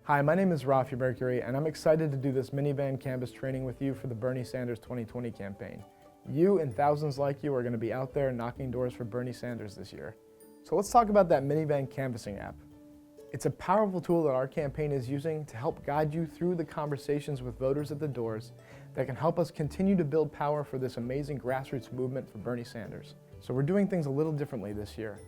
Hi, my name is Rafi Mercury, and I'm excited to do this MiniVan canvas training with you for the Bernie Sanders 2020 campaign. You and thousands like you are going to be out there knocking doors for Bernie Sanders this year. So let's talk about that MiniVan canvassing app. It's a powerful tool that our campaign is using to help guide you through the conversations with voters at the doors that can help us continue to build power for this amazing grassroots movement for Bernie Sanders. So we're doing things a little differently this year.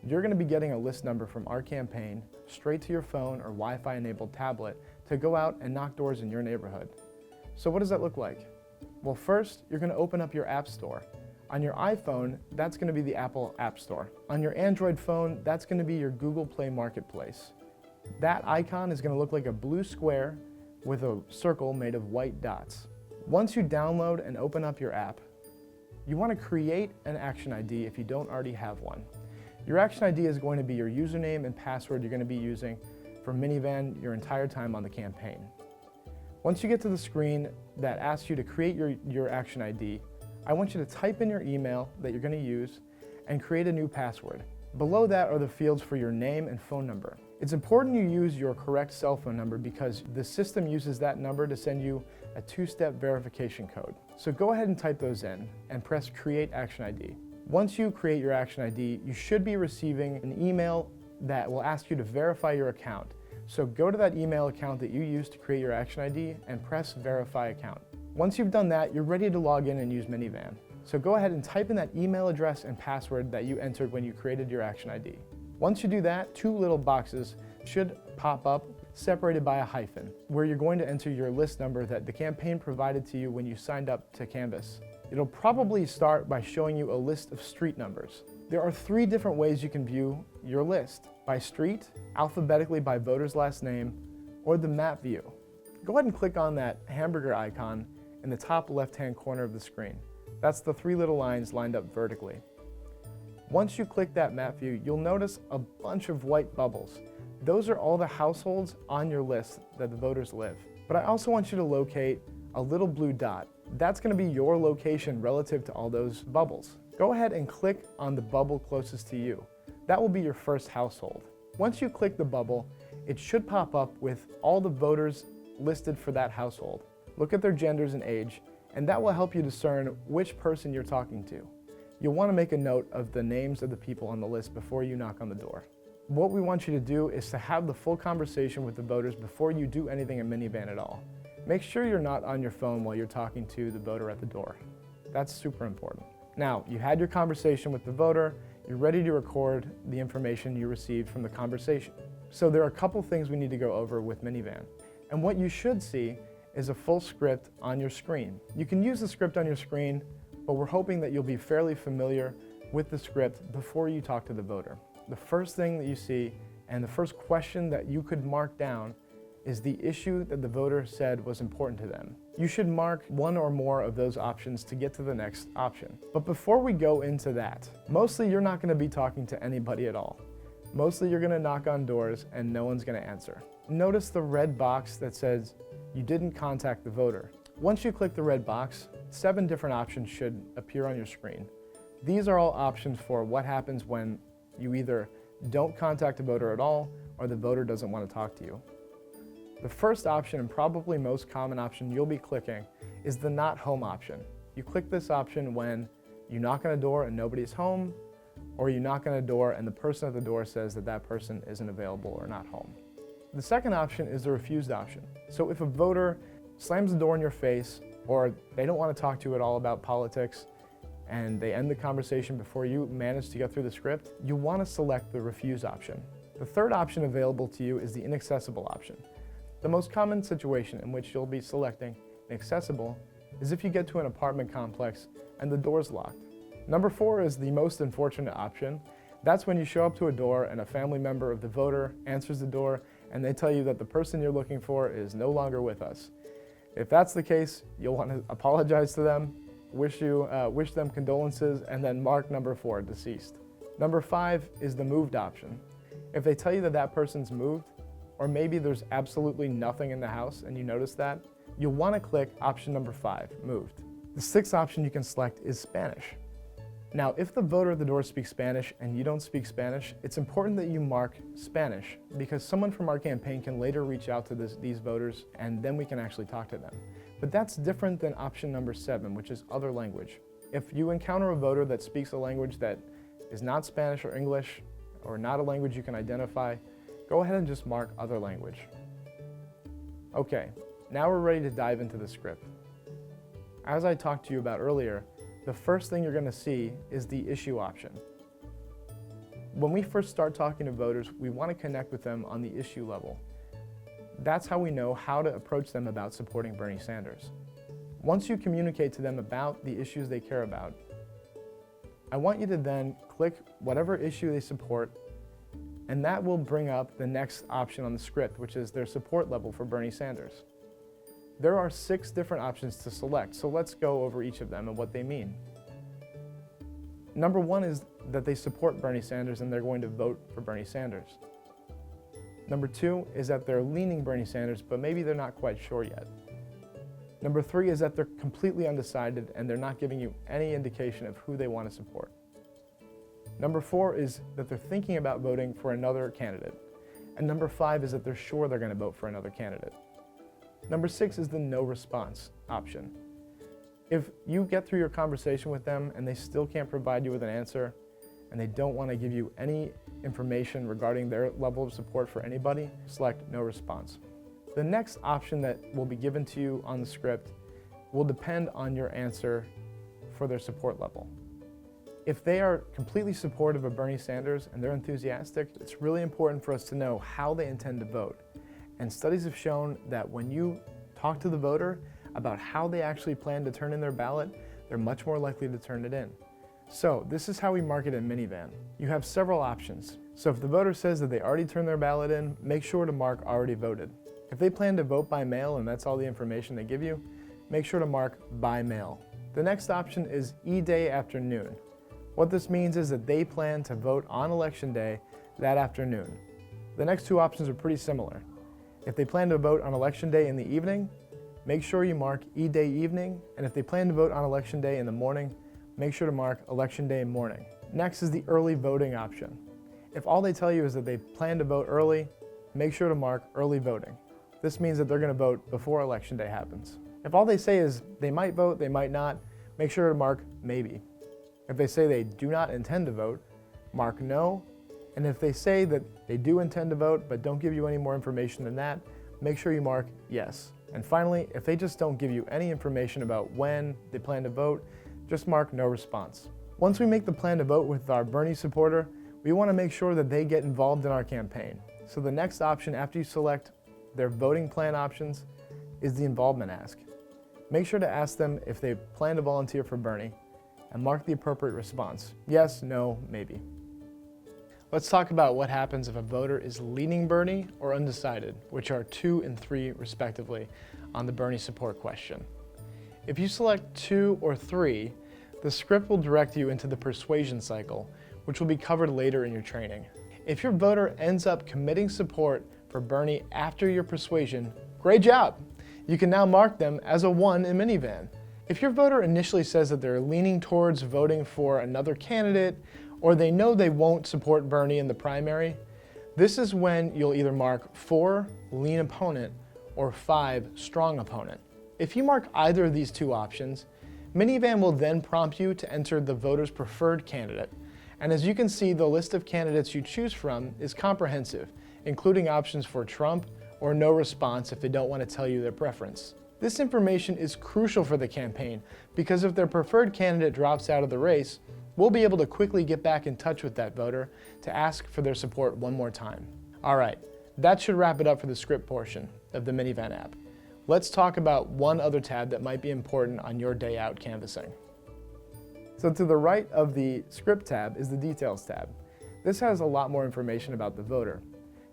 You're going to be getting a list number from our campaign straight to your phone or Wi-Fi enabled tablet to go out and knock doors in your neighborhood. So what does that look like? Well, first, you're going to open up your app store. On your iPhone, that's going to be the Apple App Store. On your Android phone, that's going to be your Google Play Marketplace. That icon is going to look like a blue square with a circle made of white dots. Once you download and open up your app, you want to create an action ID if you don't already have one. Your action ID is going to be your username and password you're going to be using for MiniVan your entire time on the campaign. Once you get to the screen that asks you to create your action ID, I want you to type in your email that you're going to use and create a new password. Below that are the fields for your name and phone number. It's important you use your correct cell phone number because the system uses that number to send you a two-step verification code. So go ahead and type those in and press Create Action ID. Once you create your action ID, you should be receiving an email that will ask you to verify your account. So go to that email account that you used to create your action ID and press Verify Account. Once you've done that, you're ready to log in and use MiniVan. So go ahead and type in that email address and password that you entered when you created your action ID. Once you do that, two little boxes should pop up separated by a hyphen, where you're going to enter your list number that the campaign provided to you when you signed up to Canvas. It'll probably start by showing you a list of street numbers. There are three different ways you can view your list: by street, alphabetically by voter's last name, or the map view. Go ahead and click on that hamburger icon in the top left-hand corner of the screen. That's the three little lines lined up vertically. Once you click that map view, you'll notice a bunch of white bubbles. Those are all the households on your list that the voters live. But I also want you to locate a little blue dot. That's going to be your location relative to all those bubbles. Go ahead and click on the bubble closest to you. That will be your first household. Once you click the bubble, it should pop up with all the voters listed for that household. Look at their genders and age, and that will help you discern which person you're talking to. You'll want to make a note of the names of the people on the list before you knock on the door. What we want you to do is to have the full conversation with the voters before you do anything in MiniVan at all. Make sure you're not on your phone while you're talking to the voter at the door. That's super important. Now, you had your conversation with the voter, you're ready to record the information you received from the conversation. So there are a couple things we need to go over with MiniVan. And what you should see is a full script on your screen. You can use the script on your screen, but we're hoping that you'll be fairly familiar with the script before you talk to the voter. The first thing that you see and the first question that you could mark down is the issue that the voter said was important to them. You should mark one or more of those options to get to the next option. But before we go into that, mostly you're not going to be talking to anybody at all. Mostly you're going to knock on doors and no one's going to answer. Notice the red box that says you didn't contact the voter. Once you click the red box, 7 different options should appear on your screen. These are all options for what happens when you either don't contact a voter at all or the voter doesn't want to talk to you. The first option, and probably most common option you'll be clicking, is the not home option. You click this option when you knock on a door and nobody's home, or you knock on a door and the person at the door says that that person isn't available or not home. The second option is the refused option. So if a voter slams the door in your face, or they don't want to talk to you at all about politics, and they end the conversation before you manage to get through the script, you want to select the refuse option. The third option available to you is the inaccessible option. The most common situation in which you'll be selecting inaccessible is if you get to an apartment complex and the door's locked. Number 4 is the most unfortunate option. That's when you show up to a door and a family member of the voter answers the door and they tell you that the person you're looking for is no longer with us. If that's the case, you'll want to apologize to them, wish them condolences, and then mark number 4, deceased. Number 5 is the moved option. If they tell you that that person's moved, or maybe there's absolutely nothing in the house and you notice that, you'll want to click option number 5, moved. The 6th option you can select is Spanish. Now, if the voter at the door speaks Spanish and you don't speak Spanish, it's important that you mark Spanish because someone from our campaign can later reach out to these voters and then we can actually talk to them. But that's different than option number 7, which is other language. If you encounter a voter that speaks a language that is not Spanish or English or not a language you can identify, go ahead and just mark other language. Okay, now we're ready to dive into the script. As I talked to you about earlier, the first thing you're going to see is the issue option. When we first start talking to voters, we want to connect with them on the issue level. That's how we know how to approach them about supporting Bernie Sanders. Once you communicate to them about the issues they care about, I want you to then click whatever issue they support, and that will bring up the next option on the script, which is their support level for Bernie Sanders. There are 6 different options to select, so let's go over each of them and what they mean. Number 1 is that they support Bernie Sanders and they're going to vote for Bernie Sanders. Number 2 is that they're leaning Bernie Sanders, but maybe they're not quite sure yet. Number 3 is that they're completely undecided and they're not giving you any indication of who they want to support. Number 4 is that they're thinking about voting for another candidate. And number 5 is that they're sure they're going to vote for another candidate. Number 6 is the no response option. If you get through your conversation with them and they still can't provide you with an answer and they don't want to give you any information regarding their level of support for anybody, select no response. The next option that will be given to you on the script will depend on your answer for their support level. If they are completely supportive of Bernie Sanders and they're enthusiastic, it's really important for us to know how they intend to vote. And studies have shown that when you talk to the voter about how they actually plan to turn in their ballot, they're much more likely to turn it in. So this is how we mark it in MiniVan. You have several options. So if the voter says that they already turned their ballot in, make sure to mark already voted. If they plan to vote by mail and that's all the information they give you, make sure to mark by mail. The next option is E-Day afternoon. What this means is that they plan to vote on election day that afternoon. The next 2 options are pretty similar. If they plan to vote on election day in the evening, make sure you mark E-Day evening, and if they plan to vote on election day in the morning, make sure to mark election day morning. Next is the early voting option. If all they tell you is that they plan to vote early, make sure to mark early voting. This means that they're going to vote before election day happens. If all they say is they might vote, they might not, make sure to mark maybe. If they say they do not intend to vote, mark no. And if they say that they do intend to vote but don't give you any more information than that, make sure you mark yes. And finally, if they just don't give you any information about when they plan to vote, just mark no response. Once we make the plan to vote with our Bernie supporter, we want to make sure that they get involved in our campaign. So the next option after you select their voting plan options is the involvement ask. Make sure to ask them if they plan to volunteer for Bernie and mark the appropriate response. Yes, no, maybe. Let's talk about what happens if a voter is leaning Bernie or undecided, which are 2 and 3 respectively on the Bernie support question. If you select 2 or 3, the script will direct you into the persuasion cycle, which will be covered later in your training. If your voter ends up committing support for Bernie after your persuasion, great job! You can now mark them as a 1 in MiniVan. If your voter initially says that they're leaning towards voting for another candidate, or they know they won't support Bernie in the primary, this is when you'll either mark 4, lean opponent, or 5, strong opponent. If you mark either of these 2 options, MiniVan will then prompt you to enter the voter's preferred candidate. And as you can see, the list of candidates you choose from is comprehensive, including options for Trump or no response if they don't want to tell you their preference. This information is crucial for the campaign because if their preferred candidate drops out of the race, we'll be able to quickly get back in touch with that voter to ask for their support one more time. All right, that should wrap it up for the script portion of the MiniVan app. Let's talk about one other tab that might be important on your day out canvassing. So to the right of the script tab is the details tab. This has a lot more information about the voter.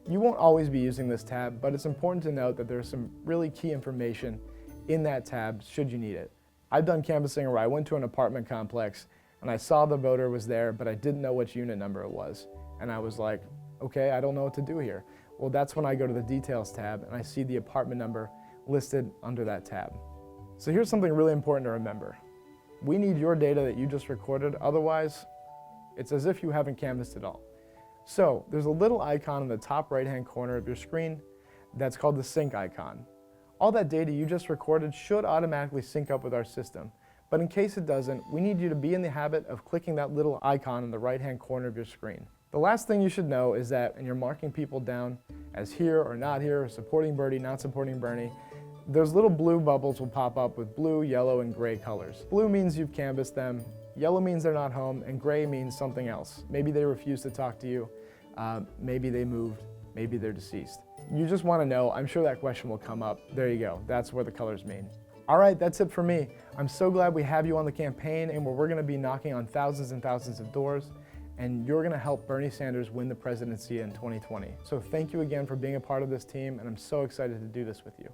You won't always be using this tab, but it's important to note that there's some really key information in that tab should you need it. I've done canvassing where I went to an apartment complex and I saw the voter was there, but I didn't know which unit number it was. And I was like, okay, I don't know what to do here. Well, that's when I go to the details tab and I see the apartment number listed under that tab. So here's something really important to remember. We need your data that you just recorded, otherwise it's as if you haven't canvassed at all. So there's a little icon in the top right-hand corner of your screen that's called the sync icon. All that data you just recorded should automatically sync up with our system. But in case it doesn't, we need you to be in the habit of clicking that little icon in the right-hand corner of your screen. The last thing you should know is that when you're marking people down as here or not here, supporting Bernie, not supporting Bernie, those little blue bubbles will pop up with blue, yellow, and gray colors. Blue means you've canvassed them, yellow means they're not home, and gray means something else. Maybe they refuse to talk to you, maybe they moved, maybe they're deceased. You just want to know, I'm sure that question will come up. There you go, that's what the colors mean. All right, that's it for me. I'm so glad we have you on the campaign, and we're going to be knocking on thousands and thousands of doors, and you're going to help Bernie Sanders win the presidency in 2020. So thank you again for being a part of this team, and I'm so excited to do this with you.